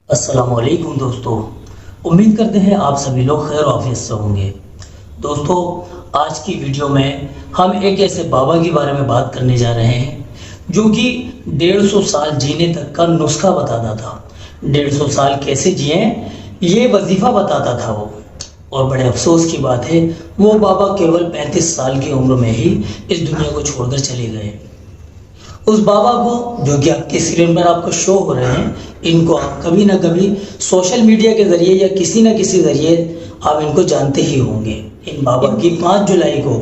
अस्सलाम वालेकुम दोस्तों, उम्मीद करते हैं आप सभी लोग खैर आफियत से होंगे। दोस्तों, आज की वीडियो में हम एक ऐसे बाबा के बारे में बात करने जा रहे हैं जो कि 150 साल जीने तक का नुस्खा बताता था। 150 साल कैसे जिए ये वजीफा बताता था वो। और बड़े अफसोस की बात है, वो बाबा केवल 35 साल की उम्र में ही इस दुनिया को छोड़कर चले गए। उस बाबा को, जो कि आपके स्क्रीन पर आपको शो हो रहे हैं, इनको आप कभी ना कभी सोशल मीडिया के जरिए या किसी न किसी जरिए आप इनको जानते ही होंगे। इन बाबा की 5 जुलाई को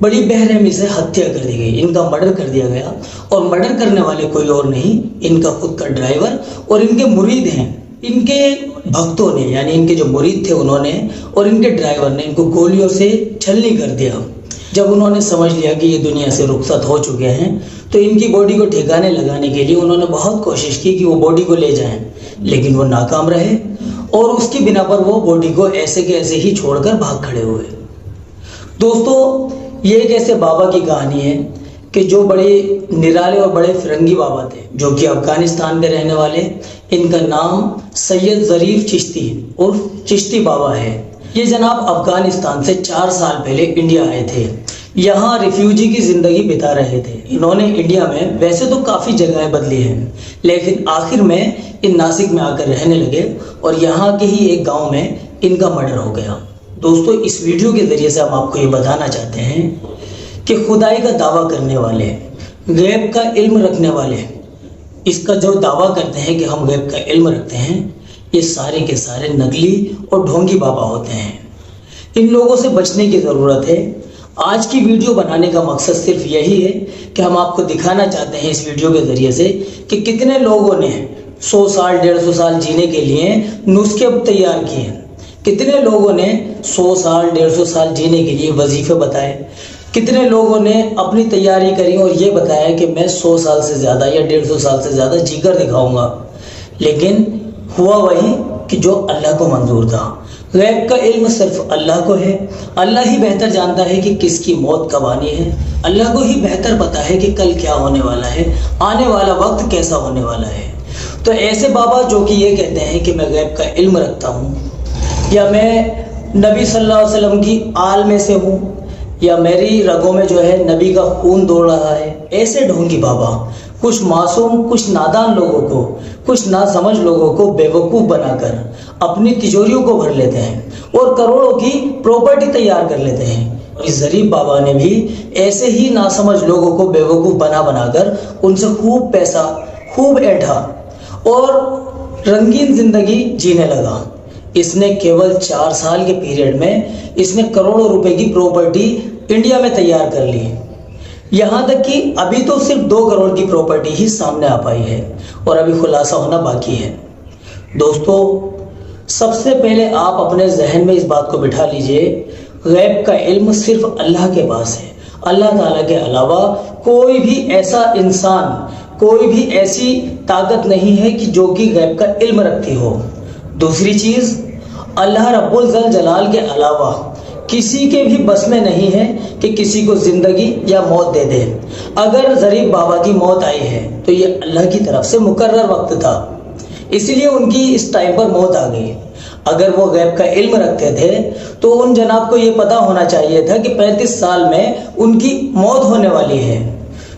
बड़ी बेरहमी से हत्या कर दी गई, इनका मर्डर कर दिया गया। और मर्डर करने वाले कोई और नहीं, इनका खुद का ड्राइवर और इनके मुरीद हैं। इनके भक्तों ने, यानी इनके जो मुरीद थे उन्होंने और इनके ड्राइवर ने इनको गोलियों से छलनी कर दिया। जब उन्होंने समझ लिया कि ये दुनिया से रुखसत हो चुके हैं, तो इनकी बॉडी को ठिकाने लगाने के लिए उन्होंने बहुत कोशिश की कि वो बॉडी को ले जाएं, लेकिन वो नाकाम रहे और उसकी बिना पर वो बॉडी को ऐसे के ऐसे ही छोड़कर भाग खड़े हुए। दोस्तों, ये एक ऐसे बाबा की कहानी है कि जो बड़े निराले और बड़े फिरंगी बाबा थे, जो कि अफगानिस्तान में रहने वाले। इनका नाम सैयद ज़रीफ चिश्ती और चिश्ती बाबा है। ये जनाब अफगानिस्तान से 4 साल पहले इंडिया आए थे। यहाँ रिफ्यूजी की ज़िंदगी बिता रहे थे। इन्होंने इंडिया में वैसे तो काफ़ी जगहें बदली हैं, लेकिन आखिर में इन नासिक में आकर रहने लगे और यहाँ के ही एक गांव में इनका मर्डर हो गया। दोस्तों, इस वीडियो के ज़रिए से हम आपको ये बताना चाहते हैं कि खुदाई का दावा करने वाले, गैब का इल्म रखने वाले, इसका जो दावा करते हैं कि हम गैब का इल्म रखते हैं, ये सारे के सारे नकली और ढोंगी बाबा होते हैं। इन लोगों से बचने की ज़रूरत है। आज की वीडियो बनाने का मकसद सिर्फ यही है कि हम आपको दिखाना चाहते हैं इस वीडियो के ज़रिए से कि कितने लोगों ने 100 साल 150 साल जीने के लिए नुस्खे तैयार किए, कितने लोगों ने 100 साल 150 साल जीने के लिए वजीफे बताए, कितने लोगों ने अपनी तैयारी करी और ये बताया कि मैं 100 साल से ज़्यादा या 150 साल से ज़्यादा जीकर दिखाऊंगा। लेकिन हुआ वही कि जो अल्लाह को मंजूर था। गैब का इल्म सिर्फ अल्लाह को है। अल्लाह ही बेहतर जानता है कि किसकी मौत कब आनी है। अल्लाह को ही बेहतर पता है कि कल क्या होने वाला है, आने वाला वक्त कैसा होने वाला है। तो ऐसे बाबा जो कि ये कहते हैं कि मैं गैब का इल्म रखता हूँ, या मैं नबी सल्लल्लाहु अलैहि वसल्लम की आल में से हूँ, या मेरी रगों में जो है नबी का खून दौड़ रहा है, ऐसे ढोंगी बाबा कुछ मासूम, कुछ नादान लोगों को, कुछ नासमझ लोगों को बेवकूफ़ बनाकर अपनी तिजोरियों को भर लेते हैं और करोड़ों की प्रॉपर्टी तैयार कर लेते हैं। इस ज़रीफ बाबा ने भी ऐसे ही नासमझ लोगों को बेवकूफ़ बनाकर उनसे खूब पैसा, खूब ऐठा और रंगीन ज़िंदगी जीने लगा। इसने केवल 4 साल के पीरियड में इसने करोड़ों रुपए की प्रॉपर्टी इंडिया में तैयार कर ली। यहाँ तक कि अभी तो सिर्फ 2 करोड़ की प्रॉपर्टी ही सामने आ पाई है और अभी खुलासा होना बाकी है। दोस्तों, सबसे पहले आप अपने जहन में इस बात को बिठा लीजिए, गैब का इल्म सिर्फ अल्लाह के पास है। अल्लाह ताला के अलावा कोई भी ऐसा इंसान, कोई भी ऐसी ताकत नहीं है कि जो कि गैब का इल्म रखती हो। दूसरी चीज़, अल्लाह रब्बुल ज़ल जलाल के अलावा किसी के भी बस में नहीं है कि किसी को ज़िंदगी या मौत दे दे। अगर ज़रीफ बाबा की मौत आई है तो ये अल्लाह की तरफ से मुकर्रर वक्त था, इसलिए उनकी इस टाइम पर मौत आ गई। अगर वो गैब का इल्म रखते थे तो उन जनाब को ये पता होना चाहिए था कि 35 साल में उनकी मौत होने वाली है।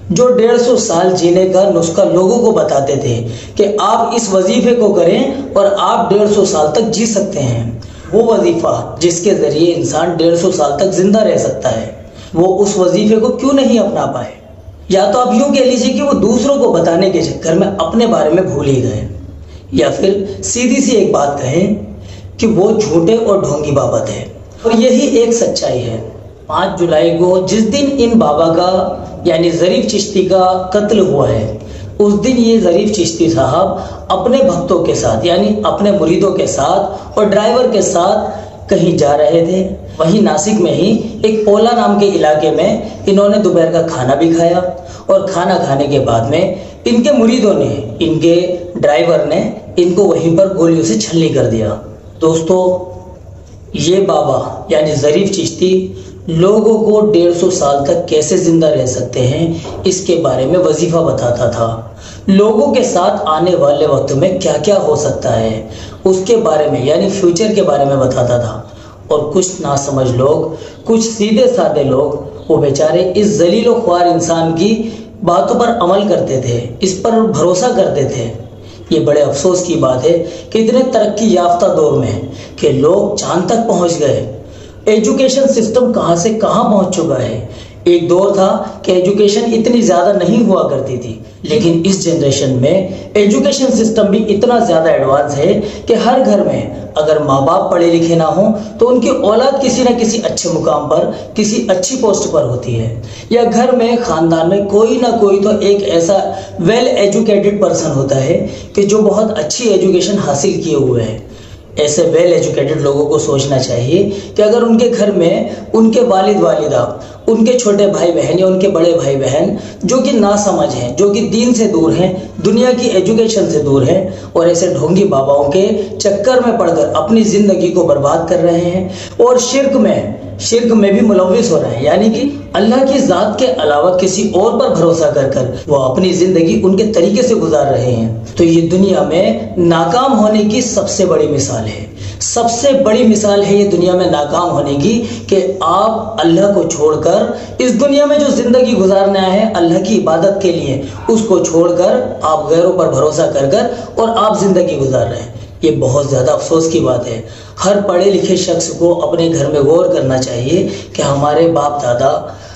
जो 150 साल जीने का नुस्खा लोगों को बताते थे कि आप इस वजीफे को करें और आप 150 साल तक जी सकते हैं, वो वजीफा जिसके ज़रिए इंसान 150 साल तक जिंदा रह सकता है, वो उस वजीफे को क्यों नहीं अपना पाए? या तो आप यूँ कह लीजिए कि वो दूसरों को बताने के चक्कर में अपने बारे में भूल ही गए, या फिर सीधी सी एक बात कहें कि वो झूठे और ढोंगी बाबा थे। और यही एक सच्चाई है। 5 जुलाई को जिस दिन इन बाबा का, यानी ज़रीफ चिश्ती का कत्ल हुआ है, उस दिन ये ज़रीफ चिश्ती साहब अपने भक्तों के साथ, यानी अपने मुरीदों के साथ और ड्राइवर के साथ कहीं जा रहे थे। वहीं नासिक में ही एक पोला नाम के इलाके में इन्होंने दोपहर का खाना भी खाया और खाना खाने के बाद में इनके मुरीदों ने, इनके ड्राइवर ने इनको वहीं पर गोलियों से छलनी कर दिया। दोस्तों, ये बाबा यानी ज़रीफ चिश्ती लोगों को 150 साल तक कैसे ज़िंदा रह सकते हैं इसके बारे में वजीफ़ा बताता था। लोगों के साथ आने वाले वक्त में क्या क्या हो सकता है उसके बारे में, यानी फ्यूचर के बारे में बताता था। और कुछ नासमझ लोग, कुछ सीधे साधे लोग, वो बेचारे इस जलीलो ख्वार इंसान की बातों पर अमल करते थे, इस पर भरोसा करते थे। ये बड़े अफसोस की बात है कि इतने तरक्की याफ्ता दौर में कि लोग चांद तक पहुंच गए। एजुकेशन सिस्टम कहां से कहां पहुंच चुका है। एक दौर था कि एजुकेशन इतनी ज़्यादा नहीं हुआ करती थी, लेकिन इस जनरेशन में एजुकेशन सिस्टम भी इतना ज़्यादा एडवांस है कि हर घर में अगर माँ बाप पढ़े लिखे ना हो तो उनकी औलाद किसी न किसी अच्छे मुकाम पर, किसी अच्छी पोस्ट पर होती है, या घर में ख़ानदान में कोई ना कोई तो एक ऐसा वेल एजुकेटेड पर्सन होता है कि जो बहुत अच्छी एजुकेशन हासिल किए हुए है। ऐसे वेल एजुकेटेड लोगों को सोचना चाहिए कि अगर उनके घर में उनके वालिद वालिदा, उनके छोटे भाई बहन या उनके बड़े भाई बहन जो कि नासमझ हैं, जो कि दीन से दूर हैं, दुनिया की एजुकेशन से दूर हैं, और ऐसे ढोंगी बाबाओं के चक्कर में पड़कर अपनी ज़िंदगी को बर्बाद कर रहे हैं और शिर्क में भी मुलव्विस हो रहे हैं, यानी कि अल्लाह की ज़ात के अलावा किसी और पर भरोसा कर कर वो अपनी ज़िंदगी उनके तरीके से गुजार रहे हैं। तो ये दुनिया में नाकाम होने की सबसे बड़ी मिसाल है। सबसे बड़ी मिसाल है ये दुनिया में नाकाम होने की कि आप अल्लाह को छोड़कर इस दुनिया में जो ज़िंदगी गुजारना है अल्लाह की इबादत के लिए, उसको छोड़कर आप गैरों पर भरोसा कर कर और आप ज़िंदगी गुजार रहे हैं। ये बहुत ज़्यादा अफसोस की बात है। हर पढ़े लिखे शख्स को अपने घर में गौर करना चाहिए कि हमारे बाप दादा,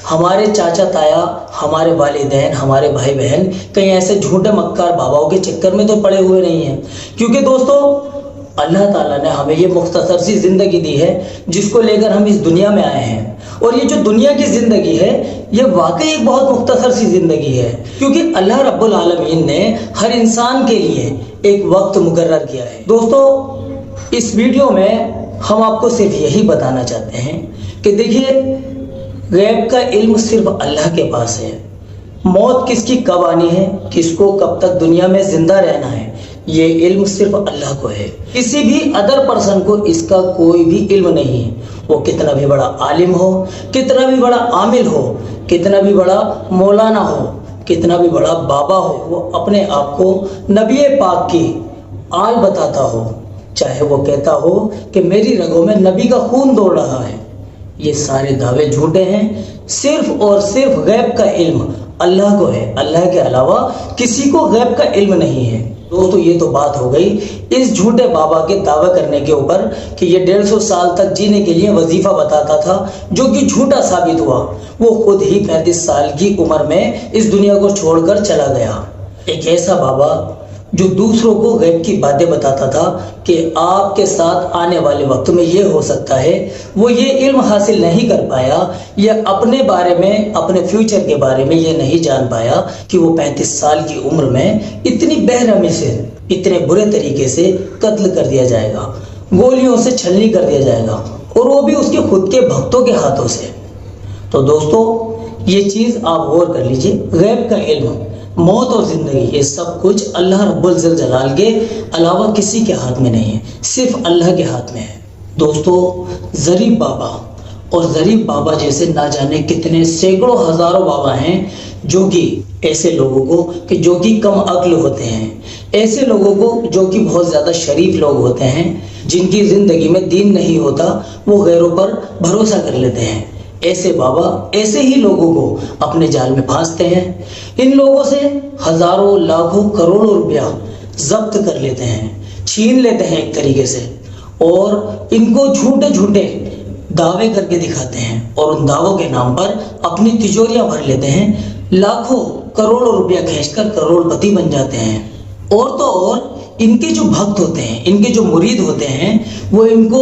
हमारे चाचा ताया, हमारे वालिदैन, हमारे भाई बहन कहीं ऐसे झूठे मक्कार बाबाओं के चक्कर में तो पड़े हुए नहीं हैं। क्योंकि दोस्तों अल्लाह ताला ने हमें ये मुख्तसर सी ज़िंदगी दी है जिसको लेकर हम इस दुनिया में आए हैं, और ये जो दुनिया की ज़िंदगी है ये वाकई एक बहुत मुख्तसर सी ज़िंदगी है, क्योंकि अल्लाह रब्बुल आलमीन ने हर इंसान के लिए एक वक्त मुकर्रर किया है। दोस्तों इस वीडियो में हम आपको सिर्फ यही बताना चाहते हैं कि देखिए, गैब का इल्म सिर्फ अल्लाह के पास है। मौत किसकी कब आनी है, किसको कब तक दुनिया में जिंदा रहना है, ये इल्म सिर्फ अल्लाह को है। किसी भी अदर पर्सन को इसका कोई भी इल्म नहीं है। वो कितना भी बड़ा आलिम हो, कितना भी बड़ा आमिल हो, कितना भी बड़ा मौलाना हो, कितना भी बड़ा बाबा हो, वो अपने आप को नबी पाक की आल बताता हो, चाहे वो कहता हो कि मेरी रगों में नबी का खून दौड़ रहा है, ये सारे दावे झूठे हैं। सिर्फ और सिर्फ गैब का इल्म अल्लाह को है, अल्लाह के अलावा किसी को गैब का इल्म नहीं है। दोस्तों ये तो बात हो गई इस झूठे बाबा के दावा करने के ऊपर कि ये 150 साल तक जीने के लिए वजीफा बताता था, जो कि झूठा साबित हुआ। वो खुद ही 35 साल की उम्र में इस दुनिया को छोड़कर चला गया। एक ऐसा बाबा जो दूसरों को गैब की बातें बताता था कि आपके साथ आने वाले वक्त में ये हो सकता है, वो ये इल्म हासिल नहीं कर पाया, या अपने बारे में, अपने फ्यूचर के बारे में ये नहीं जान पाया कि वो 35 साल की उम्र में इतनी बेरहमी से, इतने बुरे तरीके से कत्ल कर दिया जाएगा, गोलियों से छलनी कर दिया जाएगा, और वो भी उसके खुद के भक्तों के हाथों से। तो दोस्तों ये चीज़ आप गौर कर लीजिए, गैब का इल्म, मौत और ज़िंदगी, ये सब कुछ अल्लाह रब्बुल जलाल के अलावा किसी के हाथ में नहीं है, सिर्फ अल्लाह के हाथ में है। दोस्तों ज़रीब बाबा और ज़रीब बाबा जैसे ना जाने कितने सैकड़ों हज़ारों बाबा हैं जो कि ऐसे लोगों को कि जो कि कम अक्ल होते हैं, ऐसे लोगों को जो कि बहुत ज़्यादा शरीफ लोग होते हैं, जिनकी ज़िंदगी में दीन नहीं होता, वो गैरों पर भरोसा कर लेते हैं। ऐसे बाबा ऐसे ही लोगों को अपने जाल में फांसते हैं। इन लोगों से हजारों लाखों करोड़ों रुपया जब्त कर लेते हैं, छीन लेते हैं एक तरीके से, और इनको झूठे झूठे दावे करके दिखाते हैं, और उन दावों के नाम पर अपनी तिजोरियां भर लेते हैं, लाखों करोड़ों रुपया खींचकर करोड़पति बन जाते हैं। और तो और इनके जो भक्त होते हैं, इनके जो मुरीद होते हैं, वो इनको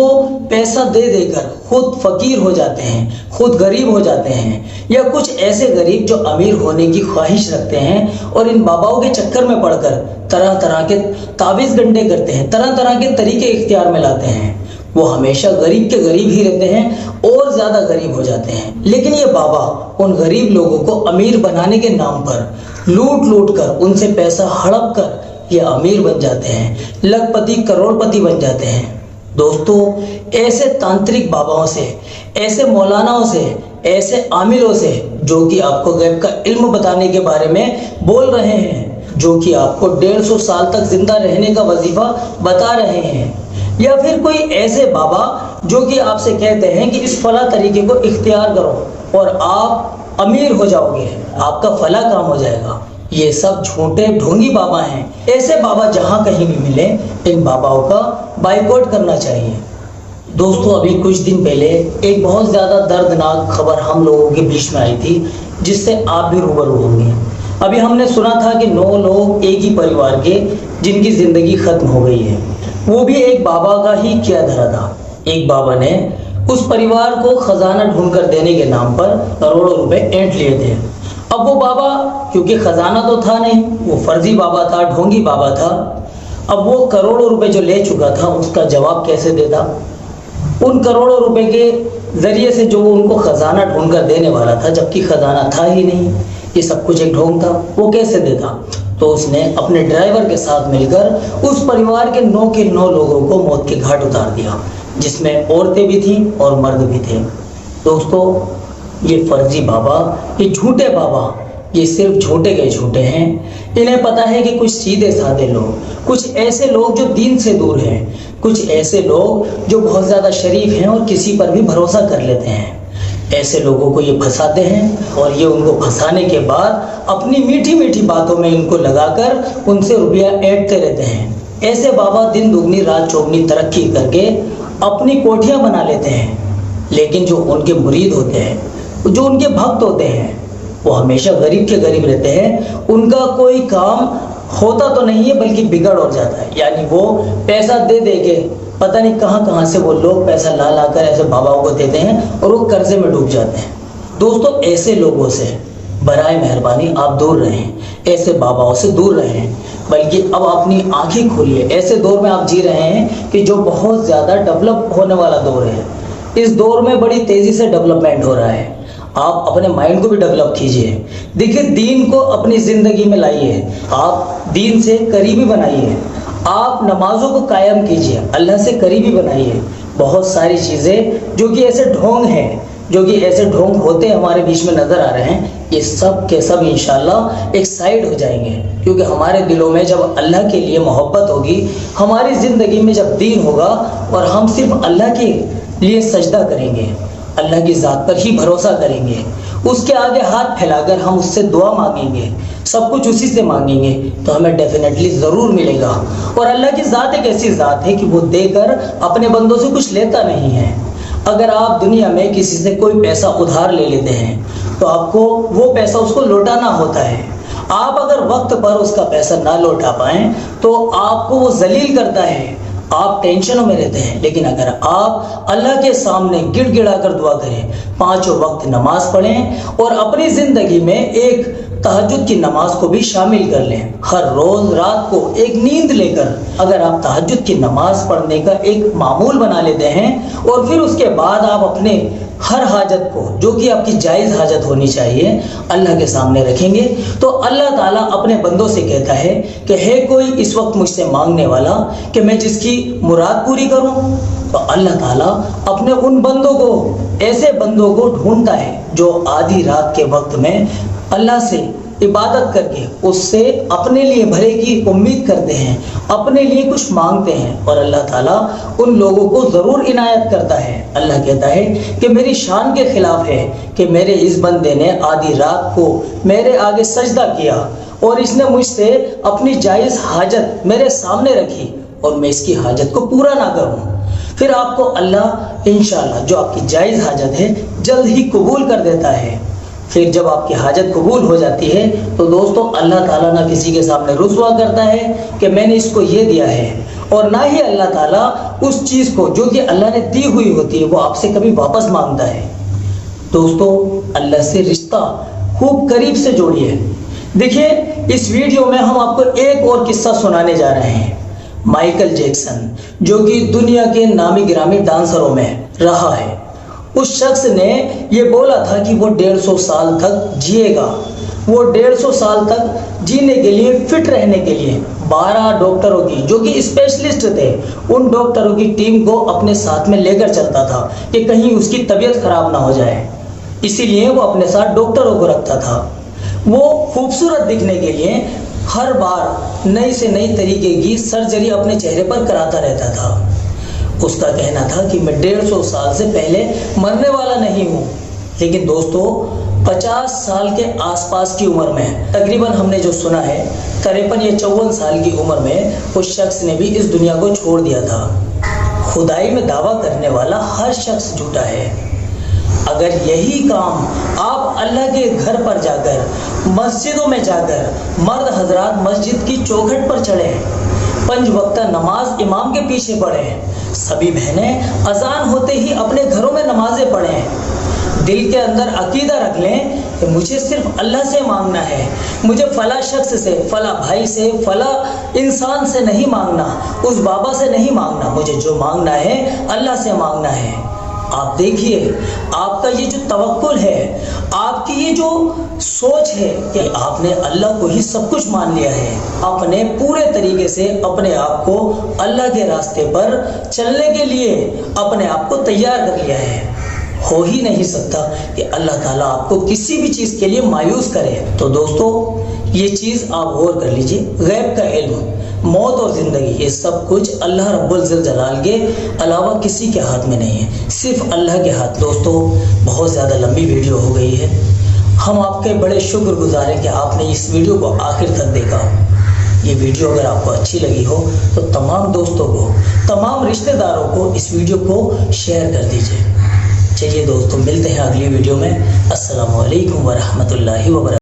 पैसा दे देकर खुद फकीर हो जाते हैं, खुद गरीब हो जाते हैं, या कुछ ऐसे गरीब जो अमीर होने की ख्वाहिश रखते हैं और इन बाबाओं के चक्कर में पड़कर तरह तरह के तावीज़ गंडे करते हैं, तरह तरह के तरीके इख्तियार में लाते हैं। वो हमेशा गरीब के गरीब ही रहते हैं और ज़्यादा गरीब हो जाते हैं। लेकिन ये बाबा उन गरीब लोगों को अमीर बनाने के नाम पर लूट लूट कर, उनसे पैसा हड़प कर ये अमीर बन जाते हैं, लखपति करोड़पति बन जाते हैं। दोस्तों ऐसे तांत्रिक बाबाओं से, ऐसे मौलानाओं से, ऐसे आमिलों से जो कि आपको गैब का इल्म बताने के बारे में बोल रहे हैं, जो कि आपको 150 साल तक जिंदा रहने का वजीफा बता रहे हैं, या फिर कोई ऐसे बाबा जो कि आपसे कहते हैं कि इस फला तरीके को इख्तियार करो और आप अमीर हो जाओगे, आपका फला काम हो जाएगा, ये सब झूठे ढोंगी बाबा हैं। ऐसे बाबा जहाँ कहीं भी मिले इन बाबाओं का बाइकआउट करना चाहिए। दोस्तों, अभी कुछ दिन पहले एक बहुत ज़्यादा दर्दनाक खबर हम लोगों के बीच में आई थी, जिससे आप भी रूबरू होंगे। अभी हमने सुना था कि 9 लोग एक ही परिवार के जिनकी ज़िंदगी ख़त्म हो गई है, वो भी एक बाबा का ही किया धरा था। एक बाबा ने उस परिवार को खजाना ढूंढ कर देने के नाम पर करोड़ों रुपए ऐंठ लिए थे। अब वो बाबा, क्योंकि खजाना तो था नहीं, वो फर्जी बाबा था, ढोंगी बाबा था, अब वो करोड़ों रुपए जो ले चुका था उसका जवाब कैसे देता? उन करोड़ों रुपए के जरिए से जो उनको खजाना ढूंढ कर देने वाला था, जबकि खजाना था ही नहीं, ये सब कुछ एक ढोंग था, वो कैसे देता? तो उसने अपने ड्राइवर के साथ मिलकर उस परिवार के 9 के 9 लोगों को मौत के घाट उतार दिया, जिसमें औरतें भी थीं और मर्द भी थे। दोस्तों, ये फर्जी बाबा, ये झूठे बाबा, ये सिर्फ झूठे के झूठे हैं। इन्हें पता है कि कुछ सीधे साधे लोग, कुछ ऐसे लोग जो दीन से दूर हैं, कुछ ऐसे लोग जो बहुत ज़्यादा शरीफ हैं और किसी पर भी भरोसा कर लेते हैं, ऐसे लोगों को ये फंसाते हैं और ये उनको फंसाने के बाद अपनी मीठी मीठी बातों में इनको लगाकर उनसे रुपया ऐंठते रहते हैं। ऐसे बाबा दिन दुगनी रात चौगनी तरक्की करके अपनी कोठियाँ बना लेते हैं, लेकिन जो उनके मुरीद होते हैं, जो उनके भक्त होते हैं, वो हमेशा गरीब के गरीब रहते हैं। उनका कोई काम होता तो नहीं है, बल्कि बिगड़ हो जाता है। यानी वो पैसा दे दे के पता नहीं कहाँ कहाँ से वो लोग पैसा ला ला कर ऐसे बाबाओं को देते हैं और वो कर्जे में डूब जाते हैं। दोस्तों, ऐसे लोगों से बराए मेहरबानी आप दूर रहें, ऐसे बाबाओं से दूर रहें, बल्कि अब अपनी आंखें खोलिए। ऐसे दौर में आप जी रहे हैं कि जो बहुत ज़्यादा डेवलप होने वाला दौर है। इस दौर में बड़ी तेज़ी से डेवलपमेंट हो रहा है। आप अपने माइंड को भी डेवलप कीजिए। देखिए, दीन को अपनी ज़िंदगी में लाइए, आप दीन से करीबी बनाइए, आप नमाजों को कायम कीजिए, अल्लाह से करीबी बनाइए। बहुत सारी चीज़ें जो कि ऐसे ढोंग हैं, जो कि ऐसे ढोंग होते हमारे बीच में नज़र आ रहे हैं, ये सब के सब इंशाल्लाह एक साइड हो जाएंगे। क्योंकि हमारे दिलों में जब अल्लाह के लिए मोहब्बत होगी, हमारी ज़िंदगी में जब दीन होगा और हम सिर्फ अल्लाह के लिए सजदा करेंगे, अल्लाह की ज़ात पर ही भरोसा करेंगे, उसके आगे हाथ फैलाकर हम उससे दुआ मांगेंगे, सब कुछ उसी से मांगेंगे, तो हमें डेफिनेटली ज़रूर मिलेगा। और अल्लाह की ज़ात एक ऐसी ज़ात है कि वो देकर अपने बंदों से कुछ लेता नहीं है। अगर आप दुनिया में किसी से कोई पैसा उधार ले लेते हैं तो आपको वो पैसा उसको लौटाना होता है। आप अगर वक्त पर उसका पैसा ना लौटा पाएँ तो आपको वो जलील करता है, आप टेंशनों में रहते हैं। लेकिन अगर आप अल्लाह के सामने गिड़गिड़ा कर दुआ करें, 5 वक्त नमाज पढ़ें और अपनी ज़िंदगी में एक तहज्जुद की नमाज को भी शामिल कर लें, हर रोज़ रात को एक नींद लेकर अगर आप तहज्जुद की नमाज पढ़ने का एक मामूल बना लेते हैं और फिर उसके बाद आप अपने हर हाजत को, जो कि आपकी जायज़ हाजत होनी चाहिए, अल्लाह के सामने रखेंगे, तो अल्लाह ताला अपने बंदों से कहता है कि है कोई इस वक्त मुझसे मांगने वाला कि मैं जिसकी मुराद पूरी करूं? तो अल्लाह ताला अपने उन बंदों को, ऐसे बंदों को ढूंढता है जो आधी रात के वक्त में अल्लाह से इबादत करके उससे अपने लिए भले की उम्मीद करते हैं, अपने लिए कुछ मांगते हैं, और अल्लाह ताला उन लोगों को ज़रूर इनायत करता है। अल्लाह कहता है कि मेरी शान के ख़िलाफ़ है कि मेरे इस बंदे ने आधी रात को मेरे आगे सजदा किया और इसने मुझसे अपनी जायज़ हाजत मेरे सामने रखी और मैं इसकी हाजत को पूरा ना करूँ। फिर आपको अल्लाह इंशाअल्लाह जो आपकी जायज़ हाजत है जल्द ही कबूल कर देता है। फिर जब आपकी हाजत कबूल हो जाती है तो दोस्तों, अल्लाह ताला ना किसी के सामने रुसवा करता है कि मैंने इसको ये दिया है, और ना ही अल्लाह ताला उस चीज़ को जो कि अल्लाह ने दी हुई होती है वो आपसे कभी वापस मांगता है। दोस्तों, अल्लाह से रिश्ता खूब करीब से जोड़िए। देखिए, इस वीडियो में हम आपको एक और किस्सा सुनाने जा रहे हैं। माइकल जैक्सन, जो कि दुनिया के नामी गिरामी डांसरों में रहा है, उस शख्स ने ये बोला था कि वो 150 साल तक जिएगा। वो 150 साल तक जीने के लिए, फिट रहने के लिए 12 डॉक्टरों की, जो कि स्पेशलिस्ट थे, उन डॉक्टरों की टीम को अपने साथ में लेकर चलता था कि कहीं उसकी तबीयत खराब ना हो जाए। इसीलिए वो अपने साथ डॉक्टरों को रखता था। वो खूबसूरत दिखने के लिए ہر بار نئی سے نئی طریقے کی سرجری اپنے چہرے پر کراتا رہتا تھا۔ اس کا کہنا تھا کہ میں 150 سال سے پہلے مرنے والا نہیں ہوں، لیکن دوستو 50 سال کے آس پاس کی عمر میں، تقریباً ہم نے جو سنا ہے 53 یا 54 سال کی عمر میں اس شخص نے بھی اس دنیا کو چھوڑ دیا تھا۔ خدائی میں دعویٰ کرنے والا ہر شخص جھوٹا ہے۔ اگر یہی کام آپ اللہ کے گھر پر جا کر، مسجدوں میں جا کر، مرد حضرات مسجد کی چوکھٹ پر چڑھیں، 5 وقتہ نماز امام کے پیچھے پڑھیں، سبھی بہنیں اذان ہوتے ہی اپنے گھروں میں نمازیں پڑھیں، دل کے اندر عقیدہ رکھ لیں کہ مجھے صرف اللہ سے مانگنا ہے، مجھے فلاں شخص سے، فلاں بھائی سے، فلاں انسان سے نہیں مانگنا، اس بابا سے نہیں مانگنا، مجھے جو مانگنا ہے اللہ سے مانگنا ہے۔ آپ دیکھیے، آپ کا یہ جو توکل ہے، آپ کی یہ جو سوچ ہے کہ آپ نے اللہ کو ہی سب کچھ مان لیا ہے، آپ نے پورے طریقے سے اپنے آپ کو اللہ کے راستے پر چلنے کے لیے اپنے آپ کو تیار کر لیا ہے۔ ہو ہی نہیں سکتا کہ اللہ تعالیٰ آپ کو کسی بھی چیز کے لیے مایوس کرے۔ تو دوستو یہ چیز آپ غور کر لیجئے، غیب کا علم، موت اور زندگی، یہ سب کچھ اللہ رب الجلال کے علاوہ کسی کے ہاتھ میں نہیں ہے، صرف اللہ کے ہاتھ۔ دوستو بہت زیادہ لمبی ویڈیو ہو گئی ہے، ہم آپ کے بڑے شکر گزار ہیں کہ آپ نے اس ویڈیو کو آخر تک دیکھا۔ یہ ویڈیو اگر آپ کو اچھی لگی ہو تو تمام دوستوں کو، تمام رشتہ داروں کو اس ویڈیو کو شیئر کر دیجئے۔ چلیے دوستو، ملتے ہیں اگلی ویڈیو میں۔ السلام علیکم ورحمۃ اللہ وبرکاتہ۔